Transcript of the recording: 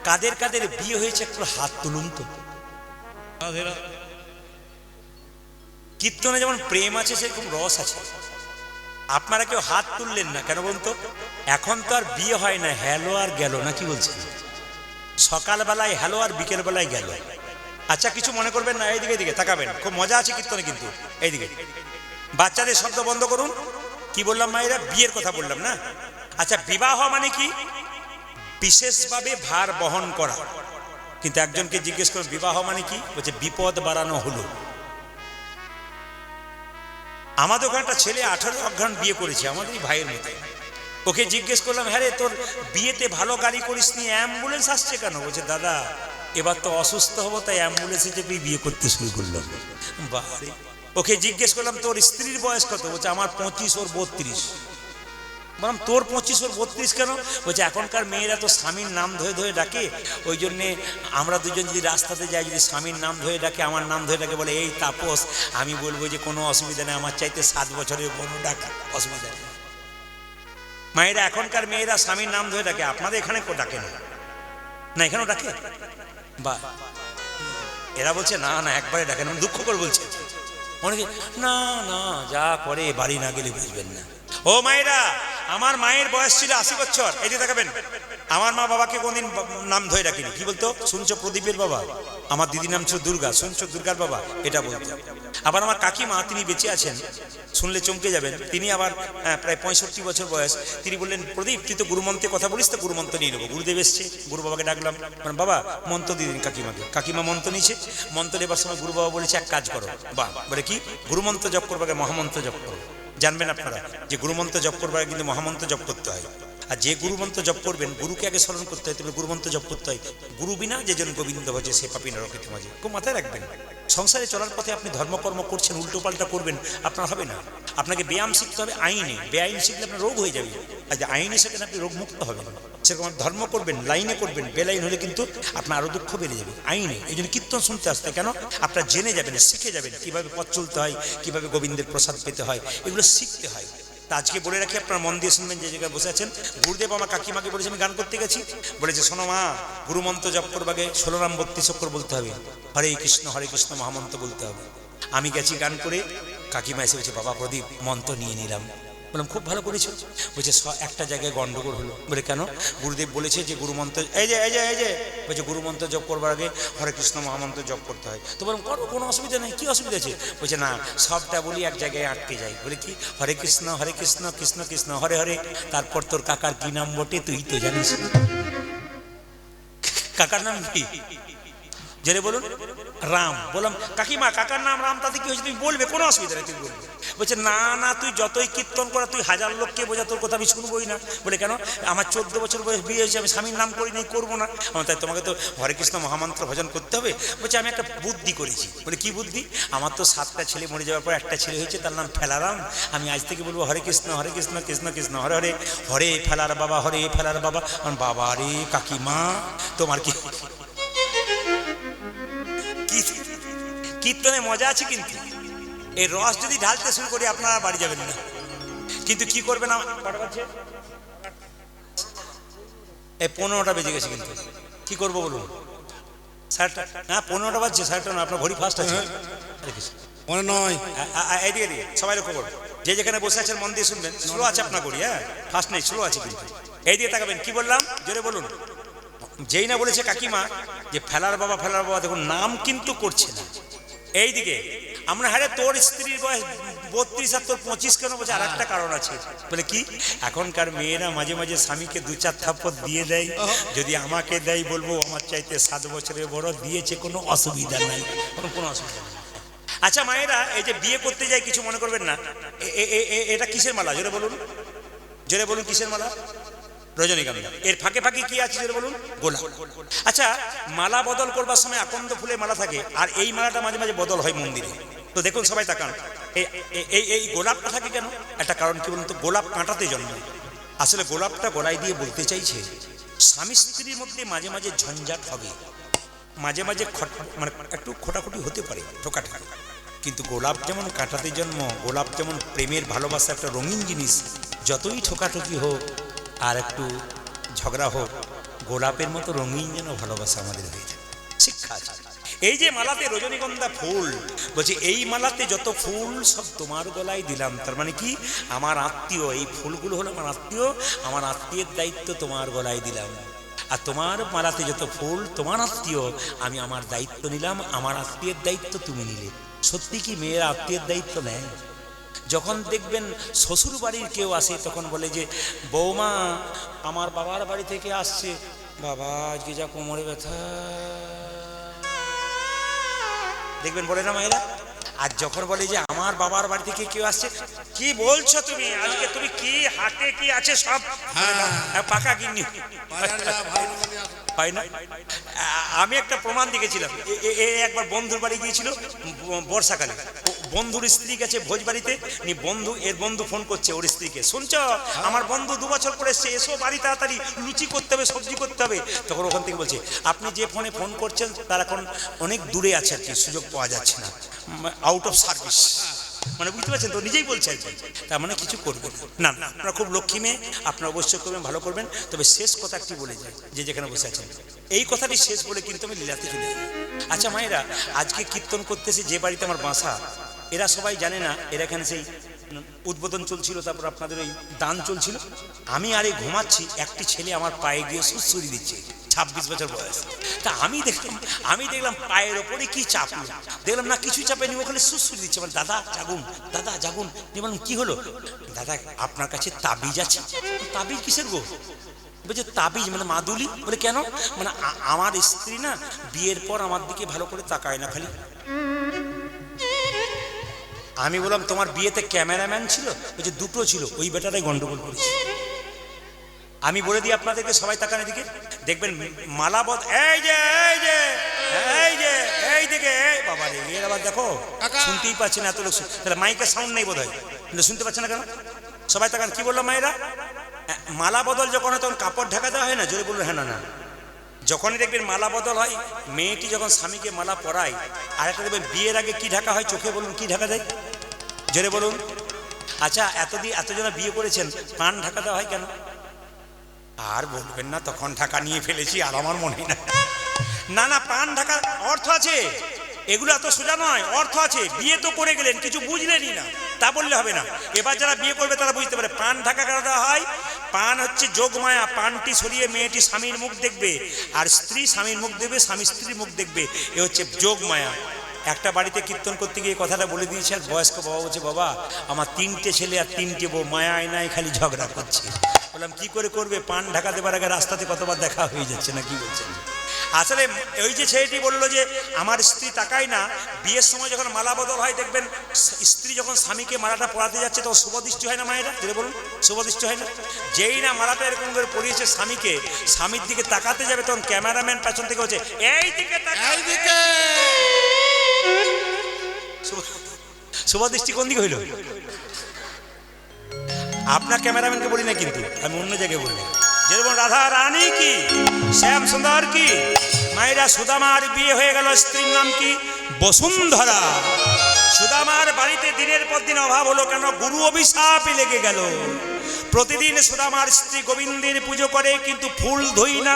কাদের কাদের বিয়ে হয়েছে একটু হাত তুলুন তো। কীর্তনে যেমন প্রেম আছে সেরকম রস আছে। আপনারা কেউ হাত তুললেন না কেন বলুন তো? এখন তো আর বিয়ে হয় না, হ্যালো আর গেল না, কি বলছেন? সকালবেলায় হ্যালো আর বিকেল বেলায় গেল। আচ্ছা কিছু মনে করবেন না, এইদিকে এইদিকে তাকাবেন, খুব মজা আছে কীর্তনে কিন্তু। এইদিকে বাচ্চাদের শব্দ বন্ধ করুন। কি বললাম মায়েরা? বিয়ের কথা বললাম না? আচ্ছা বিবাহ মানে কি? বিশেষভাবে ভার বহন করা। কিন্তু একজনকে জিজ্ঞেস করুন বিবাহ মানে কি, বলছে বিপদ বাড়ানো হলো। আমাদের ওখানে একটা ছেলে 18 অজ্ঞান বিয়ে করেছে, আমাদেরই ভাইয়ের মতো। ওকে জিজ্ঞেস করলাম, হ্যাঁ রে তোর বিয়েতে ভালো গাড়ি করিস নি, অ্যাম্বুলেন্স আসছে কেন? বলছে দাদা এবার তো অসুস্থ হবো তাই অ্যাম্বুলেন্সে চেপে বিয়ে করতে শুরু করলাম। বাড়ি ওকে জিজ্ঞেস করলাম তোর স্ত্রীর বয়স কত? বলছে আমার 25 ওর 32। বললাম তোর 25 ওর 32 কেন? বলছে এখনকার মেয়েরা তো স্বামীর নাম ধরে ধরে ডাকে, ওই জন্যে আমরা দুজন যদি রাস্তাতে যাই, যদি স্বামীর নাম ধরে ডাকে, আমার নাম ধরে ডাকে, বলে এই তাপস, আমি বলবো যে কোনো অসুবিধা নেই, আমার চাইতে 7 বছরের বড় ডাকা, অসুবিধা নেই। মায়েরা এখনকার মেয়েরা স্বামীর নাম ধরে ডাকে, আপনাদের এখানে ডাকে না? না এখানেও ডাকে? বা এরা বলছে না না একবারে ডাকে না, দুঃখ করে বলছে। অনেকে না না যা করে বাড়ি না গেলে বুঝবেন না। ও মায়েরা, আমার মায়ের বয়স ছিল 80 বছর। এই যে দেখাবেন, আমার মা বাবাকে কোনদিন নাম ধরে ডাকিনি। কি বলতো? শুনছো প্রদীপের বাবা? আমার দিদির নাম ছিল দুর্গা, শুনছো দুর্গার বাবা? এটা বলতো। আবার আমার কাকিমা, তিনি বেঁচে আছেন, শুনলে চমকে যাবেন, তিনি আবার প্রায় 65 বছর বয়স। তিনি বললেন প্রদীপ তুই তো গুরুমন্ত্রে কথা বলিস, তো গুরুমন্ত্র নিয়ে নেবো। গুরুদেব এসছে, গুরু বাবাকে ডাকলাম, মানে বাবা মন্ত্র দিয়ে দিন কাকিমাকে। কাকিমা মন্ত্র নিয়েছে, মন্ত্র নেবার সময় গুরু বাবা বলেছে এক কাজ করো। বা বলে কি? গুরুমন্ত্র জপ করবো, মহামন্ত্র জপ করো। জানবেন আপনারা যে গুরুমন্ত্র জপ করবার আগে কিন্তু মহামন্ত্র জপ করতে হয়। আর যে গুরুমন্ত্র জপ করবেন, গুরুকে আগে স্মরণ করতে হয়, তবে গুরুমন্ত্র জপ করতে হয়। গুরু বিনা যে জন গোবিন্দ ভজে সে পাপী নরকেতে মাঝে। খুব মাথায় রাখবেন, সংসারে চলার পথে আপনি ধর্মকর্ম করছেন, উল্টো পাল্টা করবেন, আপনার হবে না। আপনাকে ব্যায়াম শিখতে হবে আইনে, বেআইন শিখলে আপনার রোগ হয়ে যাবে। আর যে আইনে শেখেন আপনি রোগ মুক্ত হবেন। সেরকম ধর্ম করবেন, লাইনে করবেন, বেলাইন হলে কিন্তু আপনার আরো দুঃখ বেড়ে যাবে। আইনে এই জন্য কীর্তন শুনতে আসতে কেন? আপনার জেনে যাবেন, শিখে যাবেন কিভাবে পথ চলতে হয়, কিভাবে গোবিন্দের প্রসাদ পেতে হয়, এগুলো শিখতে হয়। তা আজকে বলে রাখি, আপনার মন দিয়ে শুনবেন, যে জায়গায় বসে আছেন। গুরুদেব আমার কাকিমাকে বলেছে আমি গান করতে গেছি, বলেছে শোনো মা, গুরুমন্ত্র জপ করবাগে 16 নাম 32 অক্ষর বলতে হবে, হরে কৃষ্ণ মহামন্ত্র বলতে হবে। আমি গেছি গান করে, কাকিমা এসে বলছে বাবা প্রদীপ মন্ত্র নিয়ে নিলাম। বললাম খুব ভালো করেছো। বলছে একটা জায়গায় গন্ডগোল হলো। বলে কেন? গুরুদেব বলেছে যে গুরুমন্ত্র এই যে বলছে গুরুমন্ত্র জপ করবার আগে হরে কৃষ্ণ মহামন্ত্র জপ করতে হয়। তো বললাম করো, কোনো অসুবিধা নেই। কি অসুবিধা আছে? বলছে না, সবটা বলি এক জায়গায় আটকে যাই। বলে কি? হরে কৃষ্ণ কৃষ্ণ কৃষ্ণ হরে হরে, তারপর তোর কাকার কি নাম বটে তুই তো জানিস? কাকার নাম কি? জেনে বলুন। রাম। বললাম কাকিমা কাকার নাম রাম, তাতে কি হয়েছে? তুমি বলবে, কোনো অসুবিধা নেই, তুমি বলবে। বলছে না না, তুই যতই কীর্তন করা, তুই 1000 লোককে বোঝা, তোর কথা আমি শুনবোই না। বলে কেন? আমার 14 বছর বয়স বিয়ে হয়েছে, আমি স্বামীর নাম করি নাই, করবো না। তাই তোমাকে তো হরে কৃষ্ণ মহামন্ত্র ভজন করতে হবে। বলছে আমি একটা বুদ্ধি করেছি। বলে কি বুদ্ধি? আমার তো 7টা ছেলে মরে যাওয়ার পর একটা ছেলে হয়েছে, তার নাম ফেলারাম। আমি আজ থেকে বলবো হরে কৃষ্ণ কৃষ্ণ কৃষ্ণ হরে হরে, হরে ফেলার বাবা, হরে ফেলার বাবা। বাবা রে কাকিমা, তোমার কি কীর্তনে মজা আছে, কিন্তু এই রস যদি ঢালতে শুরু করি আপনারা বাড়ি যাবেন না। কিন্তু কি করবেন? এই 15টা বেজে গেছে, কিন্তু কি করবো বলুন? 15টা বাজছে, 9:30 না, আপনার ঘড়ি ফাস্ট আছে। মনে নয়, এইদিকে দিয়ে সবাই লক্ষ্য করবেন, যে যেখানে বসে আছেন মন দিয়ে শুনবেন। স্লো আছে আপনার ঘড়ি, হ্যাঁ ফাস্ট নেই, স্লো আছে কিন্তু। এই দিয়ে তাকাবেন। কি বললাম জোরে বলুন? যেই না বলেছে কাকিমা যে ফেলার বাবা দেখুন নাম কিন্তু করছে না। এইদিকে আমরা, হ্যাঁ তোর স্ত্রীর বয়স 32 আর তোর 25 কেন? বলছে আর একটা কারণ আছে। বলে কি? এখনকার মেয়েরা মাঝে মাঝে স্বামীকে 2-4 থাপ্পড় দিয়ে দেয়। যদি আমাকে দেয় বলবো আমার চাইতে 7 বছরের বড়, দিয়েছে, কোনো অসুবিধা নাই, কোনো অসুবিধা নেই। আচ্ছা মায়েরা, এই যে বিয়ে করতে যাই, কিছু মনে করবেন না, এটা কিসের মালা? জোরে বলুন, জোরে বলুন, কিসের মালা? রজনীগন্ধা। এর ফাঁকে ফাঁকে কি আছে জোরে বলুন? গোলাপ। আচ্ছা মালা বদল করবার সময় আকন্দ ফুলের মালা থাকে, আর এই মালাটা মাঝে মাঝে বদল হয় মন্দিরে। তো দেখুন সবাই তাকান, এই গোলাপটা থাকে কেন? একটা কারণ কি বলুন তো? গোলাপ কাঁটাতে জন্মায়। আসলে গোলাপটা গলায় দিয়ে বলতে চাইছে স্বামী স্ত্রীর মধ্যে মাঝে মাঝে ঝঞ্ঝাট হবে, মাঝে মাঝে মানে একটু খোটাখুটি হতে পারে, ঠোকাঠাকি। কিন্তু গোলাপ যেমন কাঁটাতে জন্ম, গোলাপ যেমন প্রেমের ভালোবাসা একটা রঙিন জিনিস, যতই ঠোকাঠুকি হোক আর একটু ঝগড়া হোক, গোলাপের মতো রঙিন যেন ভালোবাসা আমাদের হয়ে যায়। শিক্ষা আছে। এই যে মালাতে রজনীগন্ধা ফুল, বলছি এই মালাতে যত ফুল সব তোমার গলায় দিলাম। তার মানে কি, আমার আত্মীয়, এই ফুলগুলো হলো আমার আত্মীয়, আমার আত্মীয়ের দায়িত্ব তোমার গলায় দিলাম। আর তোমার মালাতে যত ফুল তোমার আত্মীয়, আমি আমার দায়িত্ব নিলাম, আমার আত্মীয়ের দায়িত্ব তুমি নিলে। সত্যি কি মেয়েরা আত্মীয়ের দায়িত্ব নেয়? যখন দেখবেন শ্বশুর বাড়ির কেউ আসে তখন বলে যে বৌমা আমার বাবার বাড়ি থেকে আসছে, বাবা আজকে যা কোমরে ব্যথা, দেখবেন বলে না মায়েরা। আর যখন বলে যে আমার বাবার বাড়ি থেকে কেউ আসছে, কি বলছো তুমি, আজকে তুমি কি হাটে কি আছে সব পাকা গিন্নি হয় না। আমি একটা প্রমাণ দেখেছিলাম, একবার বন্ধুর বাড়ি গিয়েছিল বর্ষাকালে, বন্ধুর স্ত্রী গেছে ভোজ বাড়িতে, এর বন্ধু ফোন করছে ওর স্ত্রীকে, শুনছো আমার বন্ধু 2 বছর পরে এসছে, এসো বাড়ি তাড়াতাড়ি, লুচি করতে হবে, সবজি করতে হবে। তখন ওখান থেকে বলছে আপনি যে ফোনে ফোন করছেন তার এখন অনেক দূরে আছে আর কি, সুযোগ পাওয়া যাচ্ছে না, আউট অফ সার্ভিস। মানে বুঝতে পারছেন তো, নিজেই বলছে আর কি। তার মানে কিছু করবেন না। না, আপনারা খুব লক্ষ্মী মেয়ে, আপনারা অবশ্যই করবেন, ভালো করবেন। তবে শেষ কথা একটি বলে যায়, যে যেখানে বসে আছেন এই কথাটি শেষ বলে কিন্তু আমি লীলাতে চলে যাই। আচ্ছা মায়েরা, আজকে কীর্তন করতেছে যে বাড়িতে আমার বাসা, এরা সবাই জানে না, এরা এখানে সেই উদ্বোধন চলছিল, তারপর আপনাদের ওই দান চলছিল। আমি আরে ঘুমাচ্ছি, একটি ছেলে আমার পায়ে গিয়ে সুসুরি দিচ্ছে, 26 বছর বয়স। তা আমি দেখলাম পায়ের ওপরে কি চাপলো, দেখলাম না কিছু চাপেনি, ওখানে সুসুরি দিচ্ছে। মানে দাদা জাগুন, দাদা জাগুন। বললাম কি হলো? দাদা আপনার কাছে তাবিজ আছে। তাবিজ কিসের গো? বলছে তাবিজ মানে মাদুলি। বলে কেন? মানে আমার স্ত্রী না বিয়ের পর আমার দিকে ভালো করে তাকায় না খালি। আমি বললাম তোমার বিয়েতে ক্যামেরাম্যান ছিল? বলছে 2টো ছিল, ওই বেটারাই গন্ডগোল করেছে। আমি বলে দিই আপনাদেরকে, সবাই তাকান এদিকে, দেখবেন মালাবদ, এই যে এই যে এই যে এই দিকে, বাবা রে এর আবার দেখো শুনতেই পাচ্ছে না এত লোক, তাহলে মাইকের সাউন্ড নেই বোধ হয়, কিন্তু শুনতে পাচ্ছে না কেন? সবাই তাকান, কি বললাম মায়েরা? মালা বদল যখন হয় তখন কাপড় ঢাকা দেওয়া হয় না? জোরে বললো হ্যাঁ না না। যখনই দেখবেন মালা বদল হয়, মেয়েটি যখন স্বামীকে মালা পরায়, আর একটা দেখবেন বিয়ের আগে কি ঢাকা হয়, চোখে বলুন কি ঢাকা দেয়, জোরে বলুন। আচ্ছা এতজন বিয়ে করেছেন, কান ঢাকা দেওয়া হয় কেন? আর বলবেন না তখন ঢাকা নিয়ে ফেলেছি আর আমার মনে না। না না, প্রাণ ঢাকা অর্থ আছে, এগুলো এত সোজা নয়, অর্থ আছে। বিয়ে তো করে গেলেন, কিছু বুঝলেনই না, তা বললে হবে না। এবার যারা বিয়ে করবে তারা বুঝতে পারে প্রাণ ঢাকা কেন দেওয়া হয়। প্রাণ হচ্ছে যোগমায়া, প্রাণটি সরিয়ে মেয়েটি স্বামীর মুখ দেখবে, আর স্ত্রী স্বামীর মুখ দেখবে, স্বামী স্ত্রীর মুখ দেখবে, এ হচ্ছে যোগমায়া। একটা বাড়িতে কীর্তন করতে গিয়ে কথাটা বলে দিয়েছে, আর বয়স্ক বাবা বলছে বাবা আমার 3টে ছেলে আর 3টে বউ, মায়া আয়নায় খালি ঝগড়া করছে। বললাম কি করে করবে, পান ঢাকা দেবার আগে রাস্তাতে কতবার দেখা হয়ে যাচ্ছে না, কি বলছেন? আসলে ওই যে ছেলেটি বললো যে আমার স্ত্রী তাকায় না, বিয়ের সময় যখন মালা বদল হয় দেখবেন স্ত্রী যখন স্বামীকে মালাটা পরাতে যাচ্ছে তখন শুভদৃষ্টি হয় না মায়েরা, যেটা বলুন শুভদৃষ্টি হয় না। যেই না মালাটা এরকম করে পরিয়েছে স্বামীকে, স্বামীর দিকে তাকাতে যাবে তখন ক্যামেরাম্যান পেছন থেকে হচ্ছে এই দিকে তাকাই দিকে, শুভদৃষ্টি কোন দিকে হইল? আপনার ক্যামেরাম্যানকে বলি না কিন্তু, আমি অন্য জায়গায় বললাম। যেরকম রাধা রানী কি, শ্যাম সুন্দর কি, মায়েরা সুদামার বিয়ে হয়ে গেল, স্ত্রীর নাম কি? বসুন্ধরা। সুদামার বাড়িতে দিনের পর দিন অভাব হলো কেন? গুরু অভিশাপ লেগে গেল। প্রতিদিন সুদামার স্ত্রী গোবিন্দের পুজো করে কিন্তু ফুল ধুই না,